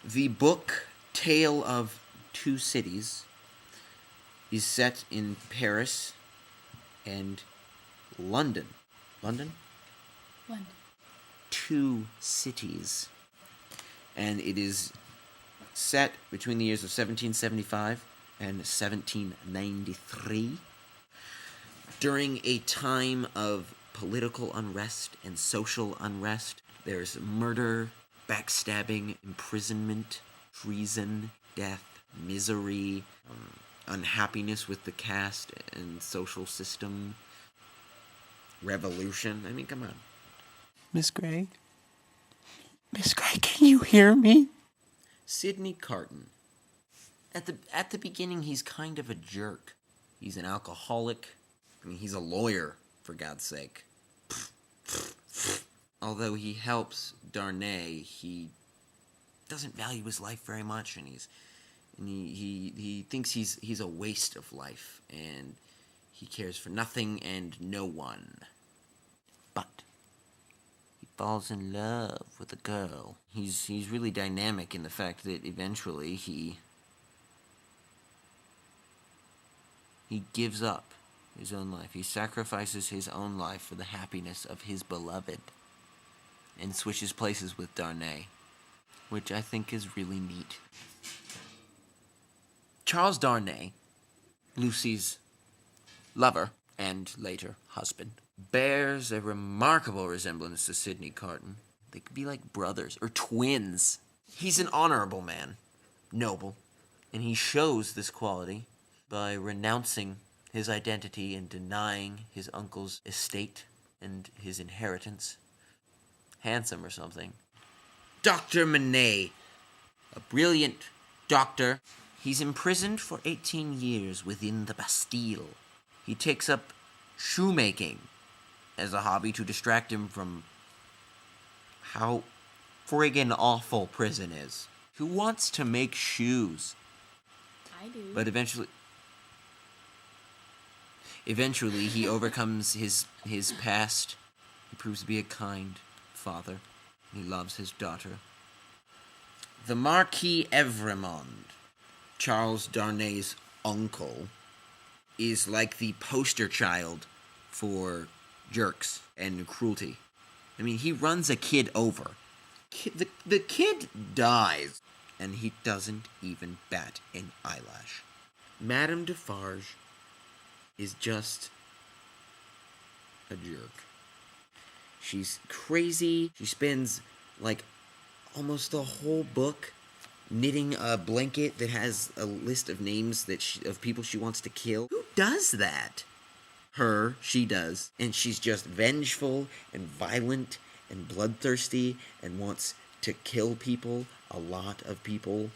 The book Tale of Two Cities is set in Paris and London. London? London. Two cities. And it is set between the years of 1775 and 1793. During a time of political unrest and social unrest, there's murder, backstabbing, imprisonment, treason, death, misery, unhappiness with the caste and social system, revolution. I mean, come on. Miss Gray? Miss Gray, can you hear me? Sidney Carton. At the beginning, he's kind of a jerk. He's an alcoholic. I mean, he's a lawyer, for God's sake. Although he helps Darnay, he doesn't value his life very much, and he thinks he's a waste of life, and he cares for nothing and no one. But he falls in love with a girl. He's really dynamic in the fact that eventually he gives up his own life. He sacrifices his own life for the happiness of his beloved and switches places with Darnay, which I think is really neat. Charles Darnay, Lucy's lover and later husband, bears a remarkable resemblance to Sidney Carton. They could be like brothers or twins. He's an honorable man, noble, and he shows this quality by renouncing his identity and denying his uncle's estate and his inheritance. Handsome or something. Dr. Manet, a brilliant doctor. He's imprisoned for 18 years within the Bastille. He takes up shoemaking as a hobby to distract him from how friggin' awful prison is. Who wants to make shoes? I do. But eventually he overcomes his past. He proves to be a kind father. He loves his daughter. The Marquis Evremond, Charles Darnay's uncle, is like the poster child for jerks and cruelty. I mean, he runs a kid over. The kid dies, and he doesn't even bat an eyelash. Madame Defarge is just a jerk. She's crazy. She spends, like, almost the whole book knitting a blanket that has a list of names of people she wants to kill. Who does that? She does. And she's just vengeful and violent and bloodthirsty and wants to kill people, a lot of people.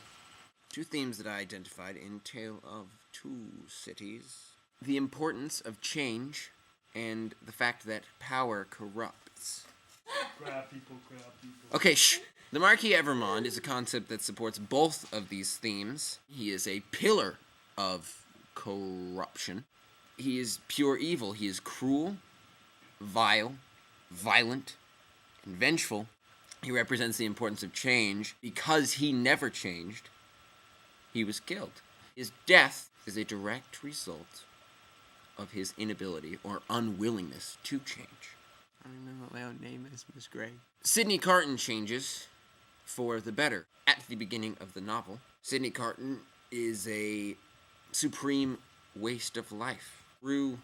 Two themes that I identified in Tale of Two Cities. The importance of change and the fact that power corrupts. Grab people. Okay, shh. The Marquis Evremond is a concept that supports both of these themes. He is a pillar of corruption. He is pure evil. He is cruel, vile, violent, and vengeful. He represents the importance of change. Because he never changed, he was killed. His death is a direct result of his inability or unwillingness to change. I don't know what my own name is, Miss Gray. Sidney Carton changes for the better at the beginning of the novel. Sidney Carton is a supreme waste of life. Through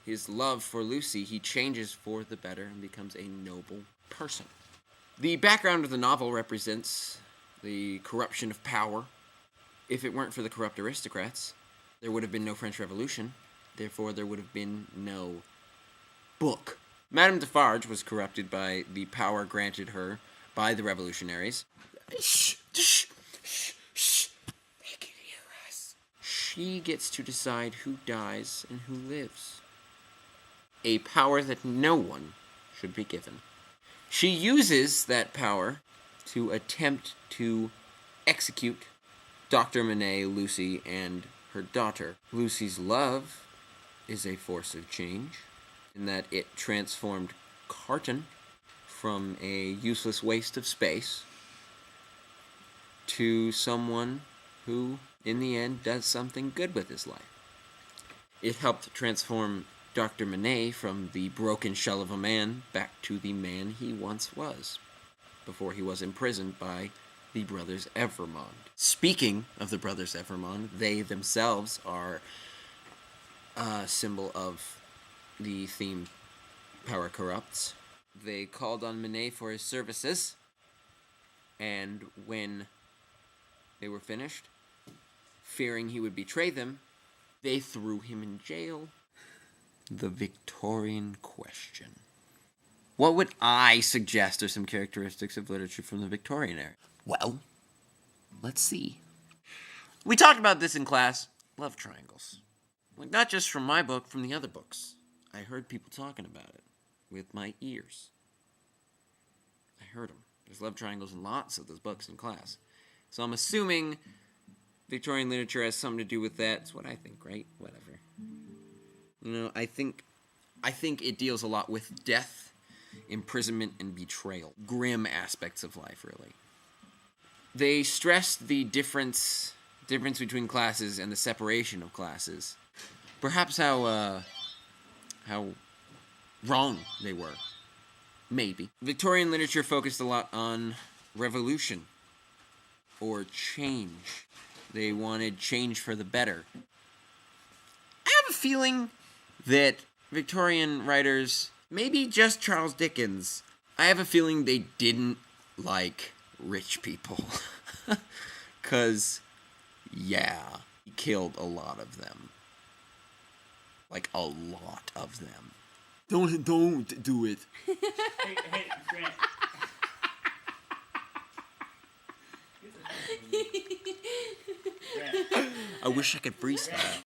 his love for Lucy, he changes for the better and becomes a noble person. The background of the novel represents the corruption of power. If it weren't for the corrupt aristocrats, there would have been no French Revolution. Therefore, there would have been no book. Madame Defarge was corrupted by the power granted her by the revolutionaries. Shh, shh, shh, shh. They can hear us. She gets to decide who dies and who lives. A power that no one should be given. She uses that power to attempt to execute Dr. Manet, Lucy, and her daughter. Lucy's love is a force of change, in that it transformed Carton from a useless waste of space to someone who, in the end, does something good with his life. It helped transform Dr. Manet from the broken shell of a man back to the man he once was, before he was imprisoned by the Brothers Evrémonde. Speaking of the Brothers Evrémonde, they themselves are a symbol of the theme Power Corrupts. They called on Manet for his services, and when they were finished, fearing he would betray them, they threw him in jail. The Victorian question. What would I suggest are some characteristics of literature from the Victorian era? Well, let's see. We talked about this in class. Love triangles. Like, not just from my book, from the other books. I heard people talking about it with my ears. I heard them. There's love triangles in lots of those books in class. So I'm assuming Victorian literature has something to do with that. It's what I think, right? Whatever. You know, I think it deals a lot with death, imprisonment, and betrayal. Grim aspects of life, really. They stressed the difference between classes and the separation of classes. Perhaps how wrong they were. Maybe. Victorian literature focused a lot on revolution or change. They wanted change for the better. I have a feeling that Victorian writers, maybe just Charles Dickens, I have a feeling they didn't like rich people. 'Cause, yeah, he killed a lot of them. Like, a lot of them. Don't do it. Hey, Grant. I wish I could freestyle.